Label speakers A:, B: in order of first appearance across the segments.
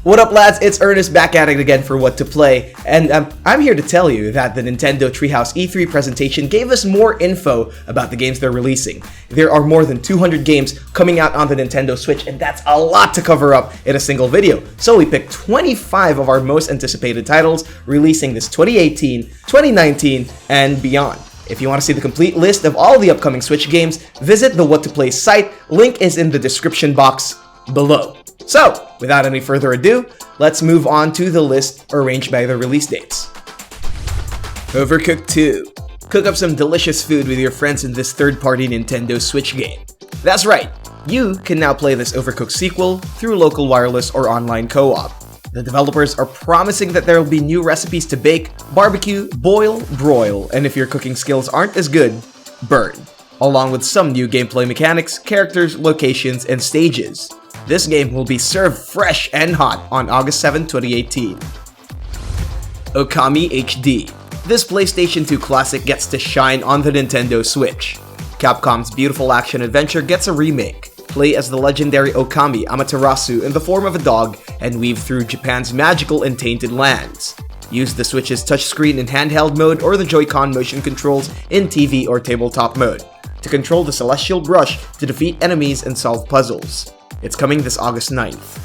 A: What up, lads? It's Ernest back at it again for What to Play, and I'm here to tell you that the Nintendo Treehouse E3 presentation gave us more info about the games they're releasing. There are more than 200 games coming out on the Nintendo Switch, and that's a lot to cover up in a single video. So we picked 25 of our most anticipated titles releasing this 2018, 2019, and beyond. If you want to see the complete list of all the upcoming Switch games, visit the What to Play site. Link is in the description box below. So, without any further ado, let's move on to the list arranged by the release dates. Overcooked 2. Cook up some delicious food with your friends in this third-party Nintendo Switch game. That's right, you can now play this Overcooked sequel through local wireless or online co-op. The developers are promising that there will be new recipes to bake, barbecue, boil, broil, and if your cooking skills aren't as good, burn, along with some new gameplay mechanics, characters, locations, and stages. This game will be served fresh and hot on August 7, 2018. Okami HD. This PlayStation 2 classic gets to shine on the Nintendo Switch. Capcom's beautiful action-adventure gets a remake. Play as the legendary Okami Amaterasu in the form of a dog and weave through Japan's magical and tainted lands. Use the Switch's touchscreen in handheld mode or the Joy-Con motion controls in TV or tabletop mode to control the Celestial Brush to defeat enemies and solve puzzles. It's coming this August 9th.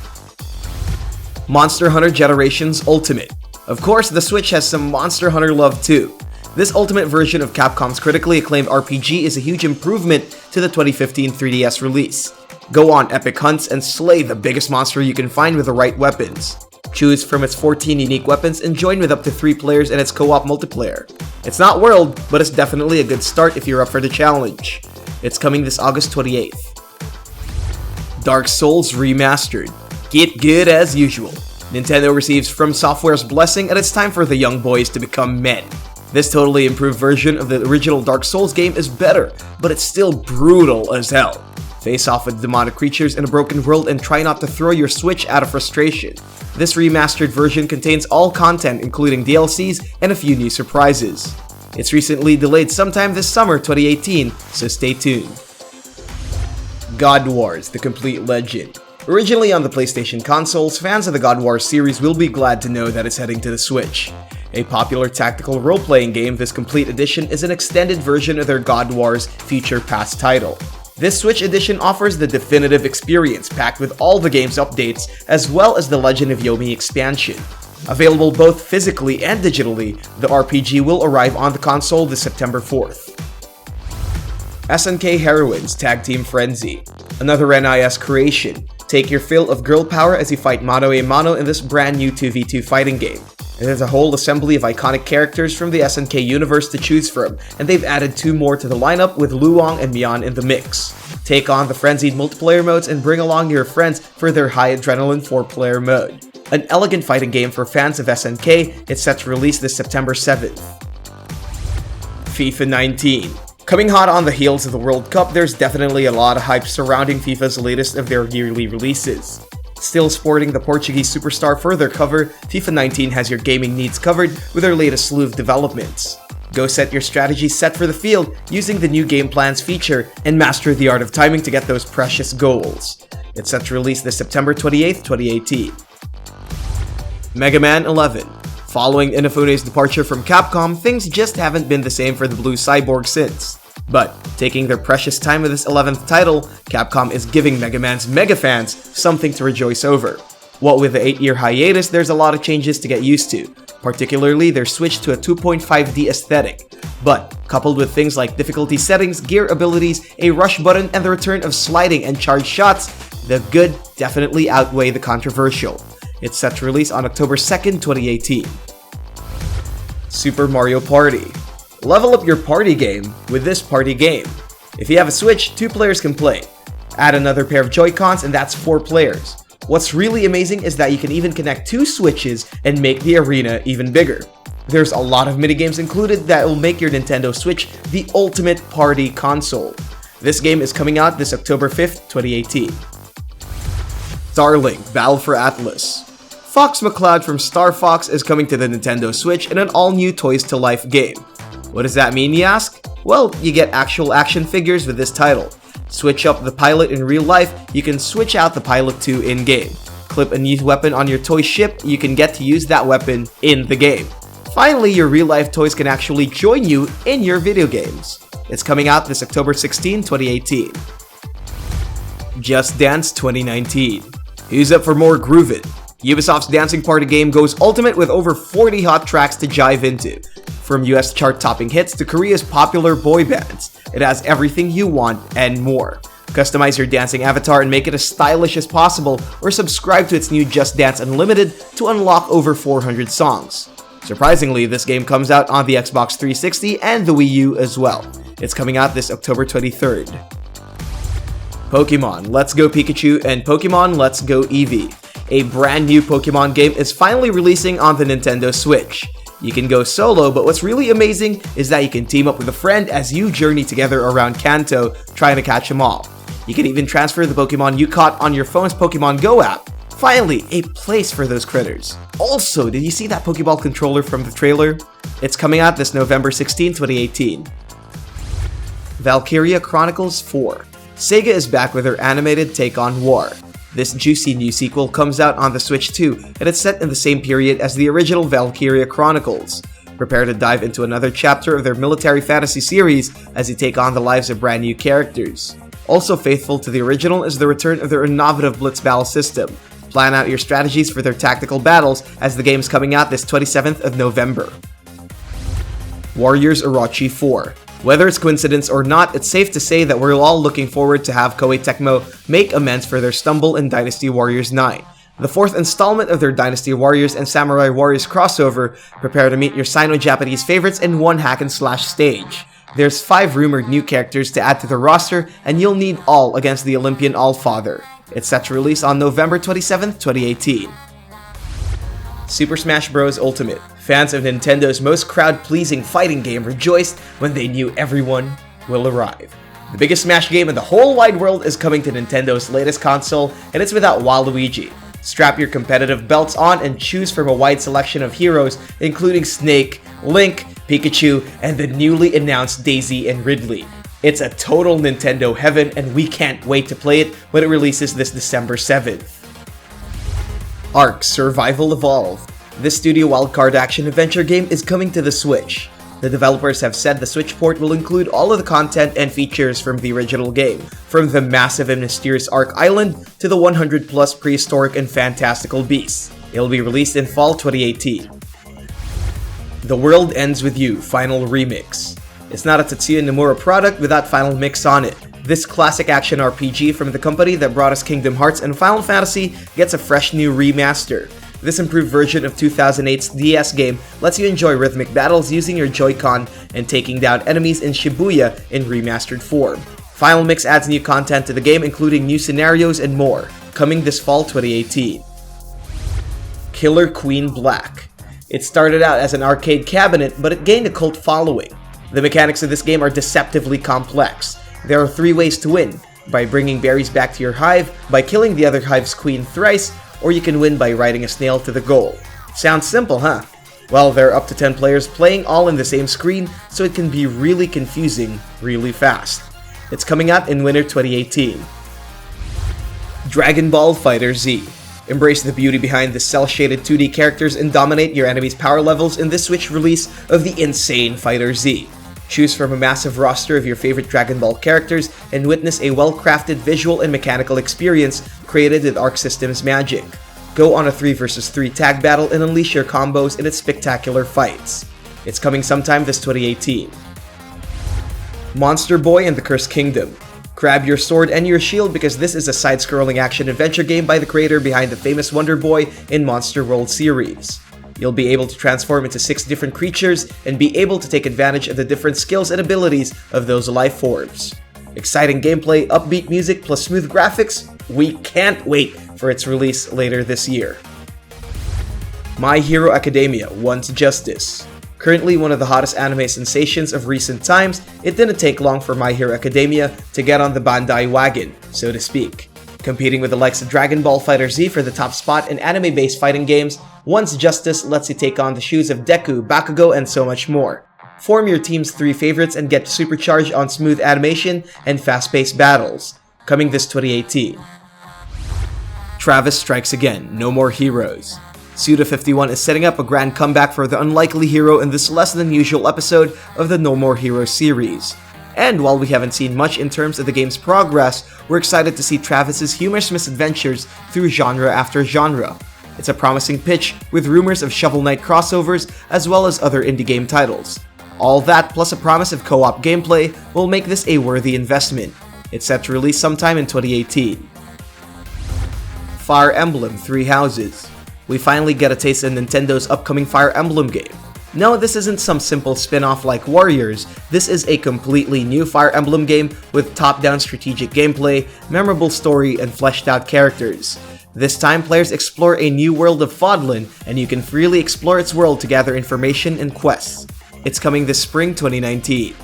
A: Monster Hunter Generations Ultimate. Of course, the Switch has some Monster Hunter love too. This ultimate version of Capcom's critically acclaimed RPG is a huge improvement to the 2015 3DS release. Go on epic hunts and slay the biggest monster you can find with the right weapons. Choose from its 14 unique weapons and join with up to 3 players in its co-op multiplayer. It's not world, but it's definitely a good start if you're up for the challenge. It's coming this August 28th. Dark Souls Remastered. Get good as usual. Nintendo receives From Software's blessing and it's time for the young boys to become men. This totally improved version of the original Dark Souls game is better, but it's still brutal as hell. Face off with demonic creatures in a broken world and try not to throw your Switch out of frustration. This remastered version contains all content including DLCs and a few new surprises. It's recently delayed sometime this summer 2018, so stay tuned. God Wars: The Complete Legend. Originally on the PlayStation consoles, fans of the God Wars series will be glad to know that it's heading to the Switch. A popular tactical role-playing game, this complete edition is an extended version of their God Wars Future Past title. This Switch edition offers the definitive experience packed with all the game's updates as well as the Legend of Yomi expansion. Available both physically and digitally, the RPG will arrive on the console this September 4th. SNK HEROINES Tag Team Frenzy. Another NIS creation. Take your fill of girl power as you fight mano a mano in this brand new 2v2 fighting game. There's a whole assembly of iconic characters from the SNK universe to choose from, and they've added 2 more to the lineup with Luong and Mian in the mix. Take on the frenzied multiplayer modes and bring along your friends for their high adrenaline 4-player mode. An elegant fighting game for fans of SNK, it's set to release this September 7th. FIFA 19. Coming hot on the heels of the World Cup, there's definitely a lot of hype surrounding FIFA's latest of their yearly releases. Still sporting the Portuguese superstar for their cover, FIFA 19 has your gaming needs covered with their latest slew of developments. Go set your strategy set for the field using the new Game Plans feature and master the art of timing to get those precious goals. It's set to release this September 28th, 2018. Mega Man 11. Following Inafune's departure from Capcom, things just haven't been the same for the Blue Cyborg since. But, taking their precious time with this 11th title, Capcom is giving Mega Man's mega fans something to rejoice over. What with the 8-year hiatus, there's a lot of changes to get used to, particularly their switch to a 2.5D aesthetic. But, coupled with things like difficulty settings, gear abilities, a rush button, and the return of sliding and charged shots, the good definitely outweigh the controversial. It's set to release on October 2nd, 2018. Super Mario Party. Level up your party game with this party game. If you have a Switch, 2 players can play. Add another pair of Joy-Cons and that's 4 players. What's really amazing is that you can even connect 2 Switches and make the arena even bigger. There's a lot of minigames included that will make your Nintendo Switch the ultimate party console. This game is coming out this October 5th, 2018. Starlink Battle for Atlas. Fox McCloud from Star Fox is coming to the Nintendo Switch in an all-new Toys to Life game. What does that mean, you ask? Well, you get actual action figures with this title. Switch up the pilot in real life, you can switch out the pilot too in-game. equip a new weapon on your toy ship, you can get to use that weapon in the game. Finally, your real-life toys can actually join you in your video games. It's coming out this October 16, 2018. Just Dance 2019. Who's up for more groovin'? Ubisoft's dancing party game goes ultimate with over 40 hot tracks to jive into. From US chart-topping hits to Korea's popular boy bands, it has everything you want and more. Customize your dancing avatar and make it as stylish as possible, or subscribe to its new Just Dance Unlimited to unlock over 400 songs. Surprisingly, this game comes out on the Xbox 360 and the Wii U as well. It's coming out this October 23rd. Pokemon Let's Go Pikachu and Pokemon Let's Go Eevee. A brand new Pokemon game is finally releasing on the Nintendo Switch. You can go solo, but what's really amazing is that you can team up with a friend as you journey together around Kanto trying to catch them all. You can even transfer the Pokemon you caught on your phone's Pokemon Go app. Finally, a place for those critters. Also, did you see that Pokeball controller from the trailer? It's coming out this November 16, 2018. Valkyria Chronicles 4. Sega is back with their animated take on war. This juicy new sequel comes out on the Switch too, and it's set in the same period as the original Valkyria Chronicles. Prepare to dive into another chapter of their military fantasy series as you take on the lives of brand new characters. Also faithful to the original is the return of their innovative Blitz battle system. Plan out your strategies for their tactical battles as the game's coming out this 27th of November. Warriors Orochi 4. Whether it's coincidence or not, it's safe to say that we're all looking forward to have Koei Tecmo make amends for their stumble in Dynasty Warriors 9. The fourth installment of their Dynasty Warriors and Samurai Warriors crossover. Prepare to meet your Sino-Japanese favorites in one hack-and-slash stage. There's 5 rumored new characters to add to the roster, and you'll need all against the Olympian Allfather. It's set to release on November 27, 2018. Super Smash Bros. Ultimate. Fans of Nintendo's most crowd-pleasing fighting game rejoiced when they knew everyone will arrive. The biggest Smash game in the whole wide world is coming to Nintendo's latest console, and it's without Waluigi. Strap your competitive belts on and choose from a wide selection of heroes, including Snake, Link, Pikachu, and the newly announced Daisy and Ridley. It's a total Nintendo heaven, and we can't wait to play it when it releases this December 7th. Ark Survival Evolved. This Studio Wildcard action-adventure game is coming to the Switch. The developers have said the Switch port will include all of the content and features from the original game, from the massive and mysterious Ark Island to the 100-plus prehistoric and fantastical beasts. It'll be released in fall 2018. The World Ends With You Final Remix. It's not a Tetsuya Nomura product without Final Mix on it. This classic action RPG from the company that brought us Kingdom Hearts and Final Fantasy gets a fresh new remaster. This improved version of 2008's DS game lets you enjoy rhythmic battles using your Joy-Con and taking down enemies in Shibuya in remastered form. Final Mix adds new content to the game, including new scenarios and more, coming this fall 2018. Killer Queen Black. It started out as an arcade cabinet, but it gained a cult following. The mechanics of this game are deceptively complex. There are 3 ways to win: by bringing berries back to your hive, by killing the other hive's queen thrice, or you can win by riding a snail to the goal. Sounds simple, huh? Well, there are up to 10 players playing all in the same screen, so it can be really confusing really fast. It's coming out in winter 2018. Dragon Ball FighterZ. Embrace the beauty behind the cel-shaded 2D characters and dominate your enemy's power levels in this Switch release of the insane FighterZ. Choose from a massive roster of your favorite Dragon Ball characters and witness a well-crafted visual and mechanical experience created with Arc System's magic. Go on a 3 vs 3 tag battle and unleash your combos in its spectacular fights. It's coming sometime this 2018. Monster Boy and the Cursed Kingdom. Grab your sword and your shield because this is a side-scrolling action-adventure game by the creator behind the famous Wonder Boy in Monster World series. You'll be able to transform into 6 different creatures and be able to take advantage of the different skills and abilities of those life forms. Exciting gameplay, upbeat music, plus smooth graphics. We can't wait for its release later this year. My Hero Academia Wants Justice. Currently one of the hottest anime sensations of recent times, it didn't take long for My Hero Academia to get on the Bandai wagon, so to speak. Competing with the likes of Dragon Ball FighterZ for the top spot in anime-based fighting games, Wants Justice lets you take on the shoes of Deku, Bakugo, and so much more. Form your team's 3 favorites and get supercharged on smooth animation and fast-paced battles. Coming this 2018. Travis strikes again, no more heroes. Suda51 is setting up a grand comeback for the unlikely hero in this less than usual episode of the No More Heroes series. And while we haven't seen much in terms of the game's progress, we're excited to see Travis's humorous misadventures through genre after genre. It's a promising pitch, with rumors of Shovel Knight crossovers as well as other indie game titles. All that plus a promise of co-op gameplay will make this a worthy investment. It's set to release sometime in 2018. Fire Emblem 3 Houses. We finally get a taste of Nintendo's upcoming Fire Emblem game. No, this isn't some simple spin-off like Warriors, this is a completely new Fire Emblem game with top-down strategic gameplay, memorable story, and fleshed-out characters. This time, players explore a new world of Fodlan, and you can freely explore its world to gather information and quests. It's coming this spring 2019.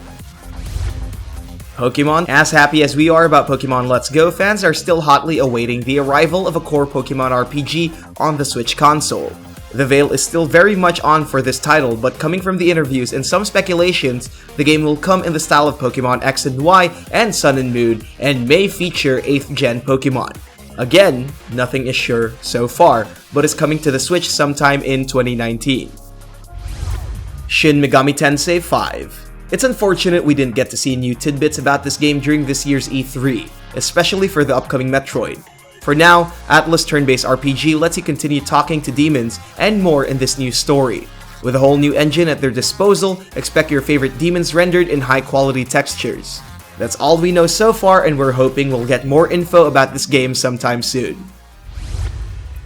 A: Pokémon. As happy as we are about Pokémon Let's Go, fans are still hotly awaiting the arrival of a core Pokémon RPG on the Switch console. The veil is still very much on for this title, but coming from the interviews and some speculations, the game will come in the style of Pokémon X and Y and Sun and Moon, and may feature 8th gen Pokémon. Again, nothing is sure so far, but is coming to the Switch sometime in 2019. Shin Megami Tensei 5. It's unfortunate we didn't get to see new tidbits about this game during this year's E3, especially for the upcoming Metroid. For now, Atlus turn-based RPG lets you continue talking to demons and more in this new story. With a whole new engine at their disposal, expect your favorite demons rendered in high-quality textures. That's all we know so far, and we're hoping we'll get more info about this game sometime soon.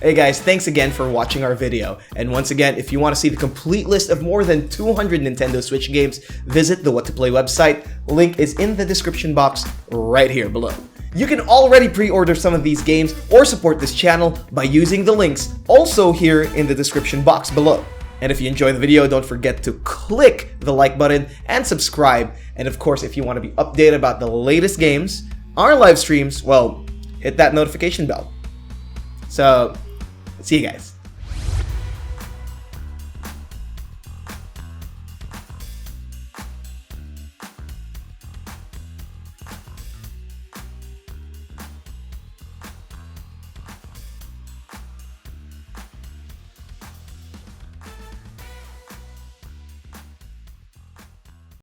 A: Hey guys, thanks again for watching our video, and once again, if you want to see the complete list of more than 200 Nintendo Switch games, visit the What to Play website. Link is in the description box right here below. You can already pre-order some of these games or support this channel by using the links also here in the description box below. And if you enjoyed the video, don't forget to click the like button and subscribe. And of course, if you want to be updated about the latest games, our live streams, well, hit that notification bell. So, see you guys.